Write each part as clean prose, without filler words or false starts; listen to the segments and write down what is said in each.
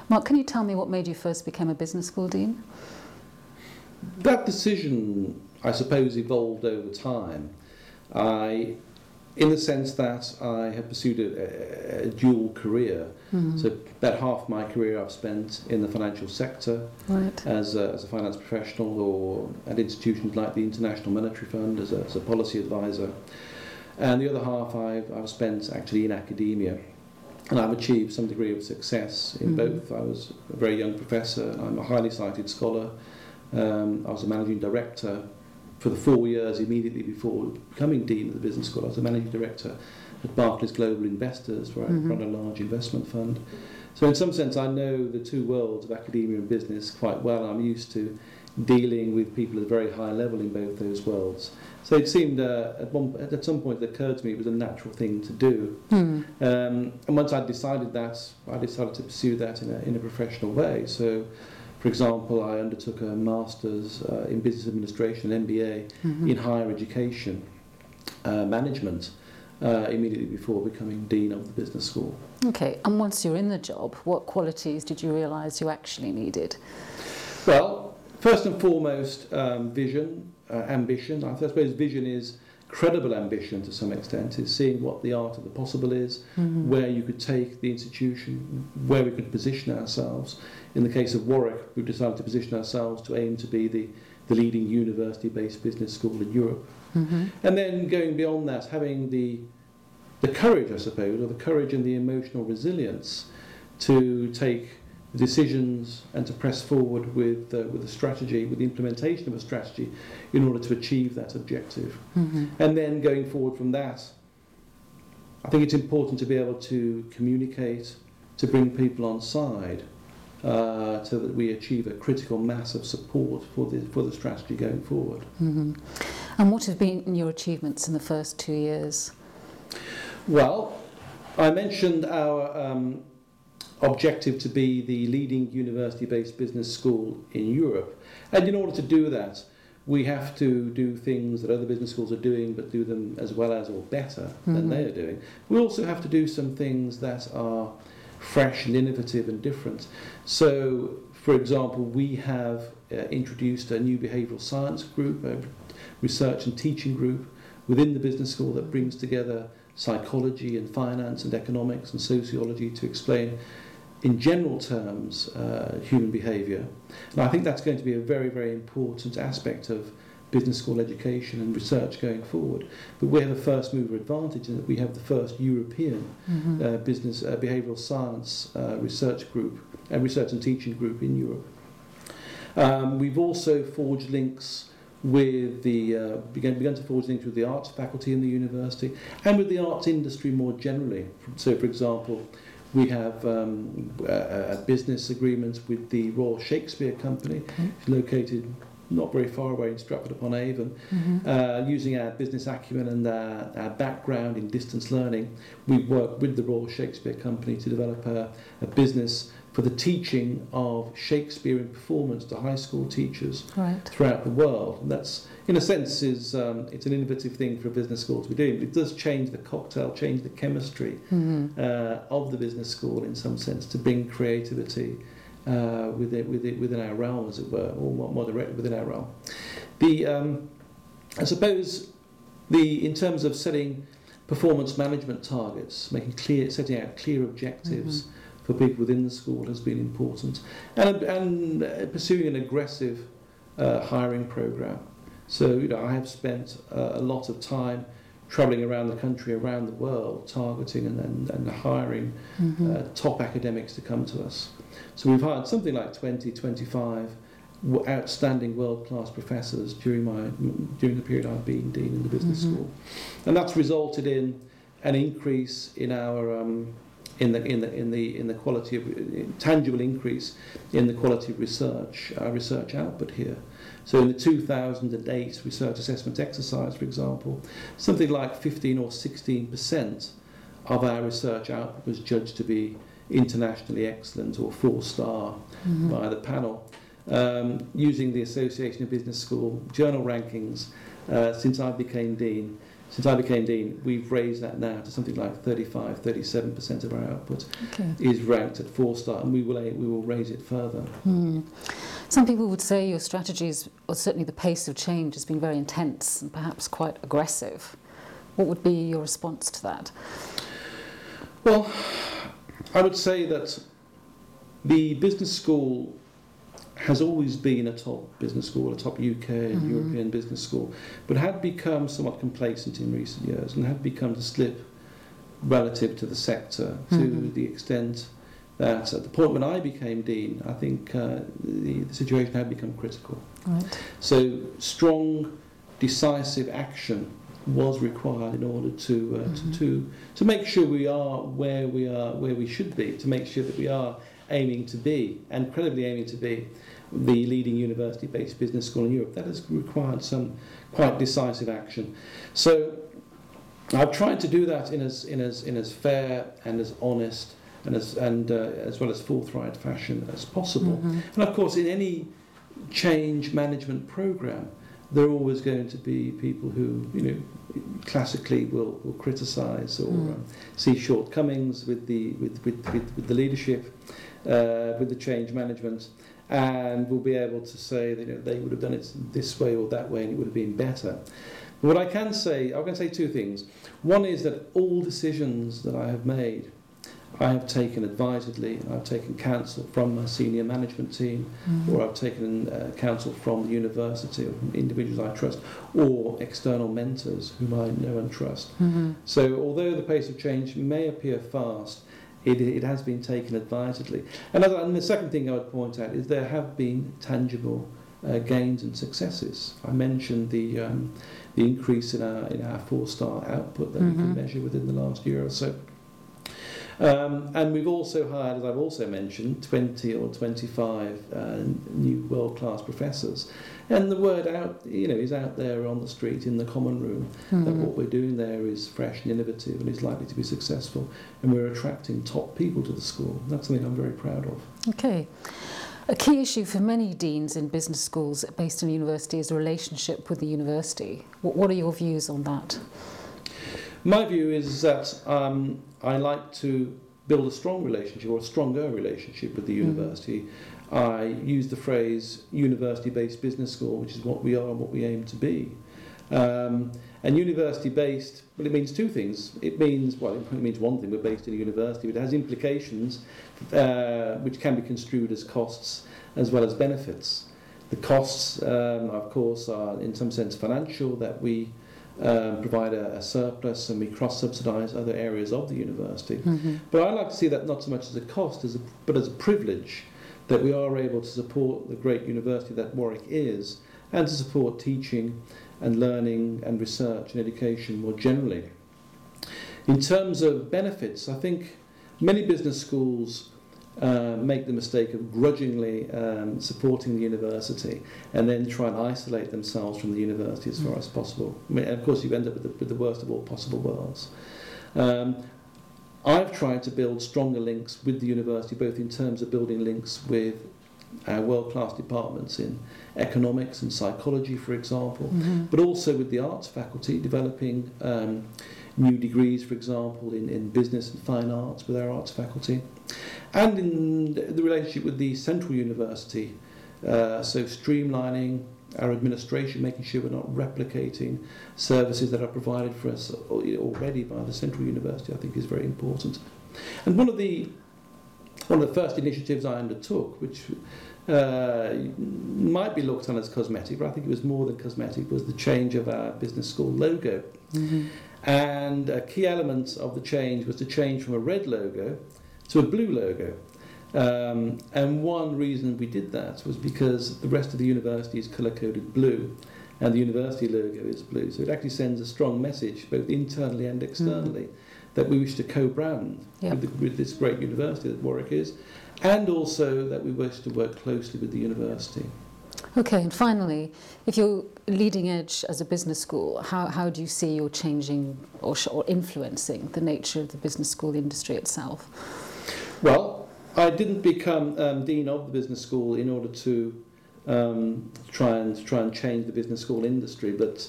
Mark, can you tell me what made you first become a business school dean? That decision, I suppose, evolved over time. In the sense that I have pursued a dual career. So about half my career I've spent in the financial sector, right, as a finance professional or at institutions like the International Monetary Fund as a policy advisor. And the other half I've spent actually in academia. And I've achieved some degree of success in both. I was a very young professor. I'm a highly cited scholar. I was a managing director for the 4 years immediately before becoming Dean of the Business School. I was a managing director at Barclays Global Investors, where I run a large investment fund. So in some sense, I know the two worlds of academia and business quite well. I'm used to dealing with people at a very high level in both those worlds. So it seemed, at some point, it occurred to me it was a natural thing to do. And once I decided that, I decided to pursue that in a professional way. So, for example, I undertook a master's in business administration, an MBA in higher education management immediately before becoming Dean of the Business School. Okay, and once you're in the job, what qualities did you realise you actually needed? Well, first and foremost, vision, ambition. I suppose vision is credible ambition to some extent, is seeing what the art of the possible is, where you could take the institution, where we could position ourselves. In the case of Warwick, we've decided to position ourselves to aim to be the leading university-based business school in Europe. And then going beyond that, having the courage, I suppose, or the courage and the emotional resilience to take decisions and to press forward with a strategy, with the implementation of a strategy in order to achieve that objective. And then going forward from that, I think it's important to be able to communicate, to bring people on side, so that we achieve a critical mass of support for the strategy going forward. And what have been your achievements in the first 2 years? Well, I mentioned our objective to be the leading university-based business school in Europe. And in order to do that, we have to do things that other business schools are doing, but do them as well as or better than they are doing. We also have to do some things that are fresh and innovative and different. So, for example, we have introduced a new behavioural science group, a research and teaching group within the business school that brings together psychology and finance and economics and sociology to explain in general terms human behaviour. And I think that's going to be a very, very important aspect of business school education and research going forward. But we have a first mover advantage in that we have the first European business behavioural science research group and research and teaching group in Europe. We've also forged links with begun to forge links with the arts faculty in the university and with the arts industry more generally. So, for example, we have a business agreement with the Royal Shakespeare Company, located not very far away in Stratford-upon-Avon. Using our business acumen and our background in distance learning, we work with the Royal Shakespeare Company to develop a business for the teaching of Shakespearean performance to high school teachers throughout the world. And that's, in a sense, it's an innovative thing for a business school to be doing. It does change the cocktail, change the chemistry of the business school in some sense, to bring creativity within our realm, as it were, or more directly within our realm. I suppose in terms of setting performance management targets, setting out clear objectives for people within the school has been important, and pursuing an aggressive hiring program. So, I have spent a lot of time travelling around the country, around the world, targeting and hiring top academics to come to us. So we've hired something like 20-25 outstanding world-class professors during the period I've been Dean in the Business School, and that's resulted in an increase in our in the quality of tangible increase in the quality of research output here. So in the 2008 research assessment exercise, for example, something like 15 or 16% of our research output was judged to be internationally excellent or 4-star by the panel. Using the Association of Business School journal rankings since I became Dean, since I became dean, we've raised that now to something like 37% of our output is ranked at 4-star, and we will raise it further. Some people would say your strategies, or certainly the pace of change, has been very intense and perhaps quite aggressive. What would be your response to that? Well, I would say that the business school has always been a top business school, a top UK and European business school, but had become somewhat complacent in recent years and had begun to slip relative to the sector to the extent that at the point when I became dean, I think the situation had become critical. Right. So strong, decisive action was required in order to make sure we are where we should be, to make sure that we are aiming to be, and credibly aiming to be, the leading university-based business school in Europe. That has required some quite decisive action. So I've tried to do that in as fair and as honest and as well as forthright fashion as possible. And of course, in any change management program, there are always going to be people who, classically will criticise or see shortcomings with the leadership, with the change management, and will be able to say that they would have done it this way or that way and it would have been better. But what I can say two things. One is that all decisions that I have made, I have taken advisedly. I've taken counsel from my senior management team, or I've taken counsel from the university, or from individuals I trust, or external mentors whom I know and trust. So although the pace of change may appear fast, it has been taken advisedly. And the second thing I would point out is there have been tangible gains and successes. I mentioned the increase in our 4-star output that we can measure within the last year or so. And we've also hired, as I've also mentioned, 20 or 25 new world-class professors. And the word is out there on the street, in the common room, that what we're doing there is fresh and innovative and is likely to be successful. And we're attracting top people to the school. That's something I'm very proud of. Okay. A key issue for many deans in business schools based in university is the relationship with the university. What are your views on that? My view is that I like to build a strong relationship, or a stronger relationship, with the university. I use the phrase university-based business school, which is what we are and what we aim to be. And university-based, well, it means two things. It means one thing, we're based in a university, but it has implications which can be construed as costs as well as benefits. The costs, of course, are in some sense financial, that we provide a surplus and we cross-subsidise other areas of the university. But I like to see that not so much as a cost, but as a privilege, that we are able to support the great university that Warwick is, and to support teaching and learning and research and education more generally. In terms of benefits, I think many business schools make the mistake of grudgingly supporting the university and then try and isolate themselves from the university as far as possible. I mean, of course, you end up with the worst of all possible worlds. I've tried to build stronger links with the university, both in terms of building links with our world-class departments in economics and psychology, for example, but also with the arts faculty, developing new degrees, for example, in business and fine arts with our arts faculty, and in the relationship with the central university, so streamlining our administration, making sure we're not replicating services that are provided for us already by the central university, I think is very important. And one of the first initiatives I undertook, which might be looked on as cosmetic, but I think it was more than cosmetic, was the change of our business school logo. And a key element of the change was to change from a red logo to a blue logo. And one reason we did that was because the rest of the university is colour-coded blue, and the university logo is blue. So it actually sends a strong message, both internally and externally, that we wish to co-brand with this great university that Warwick is, and also that we wish to work closely with the university. Okay, and finally, if you're leading edge as a business school, how do you see you're changing or influencing the nature of the business school industry itself? Well, I didn't become dean of the business school in order to try and change the business school industry, but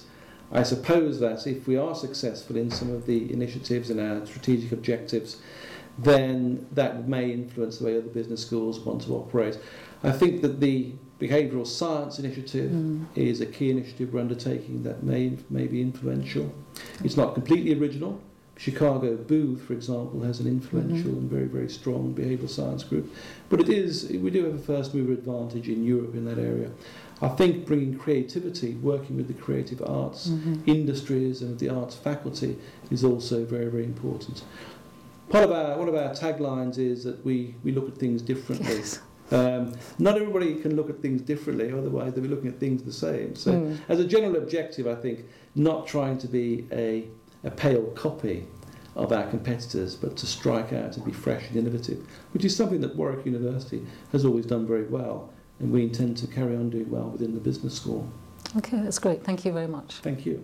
I suppose that if we are successful in some of the initiatives and our strategic objectives, then that may influence the way other business schools want to operate. I think that the Behavioural Science Initiative is a key initiative we're undertaking that may be influential. It's not completely original. Chicago Booth, for example, has an influential and very, very strong behavioural science group. But we do have a first mover advantage in Europe in that area. I think bringing creativity, working with the creative arts industries and the arts faculty is also very, very important. One of our taglines is that we look at things differently. Yes. Not everybody can look at things differently, otherwise they'll be looking at things the same. So as a general objective, I think not trying to be a pale copy of our competitors, but to strike out and be fresh and innovative, which is something that Warwick University has always done very well, and we intend to carry on doing well within the business school. Okay, that's great. Thank you very much. Thank you.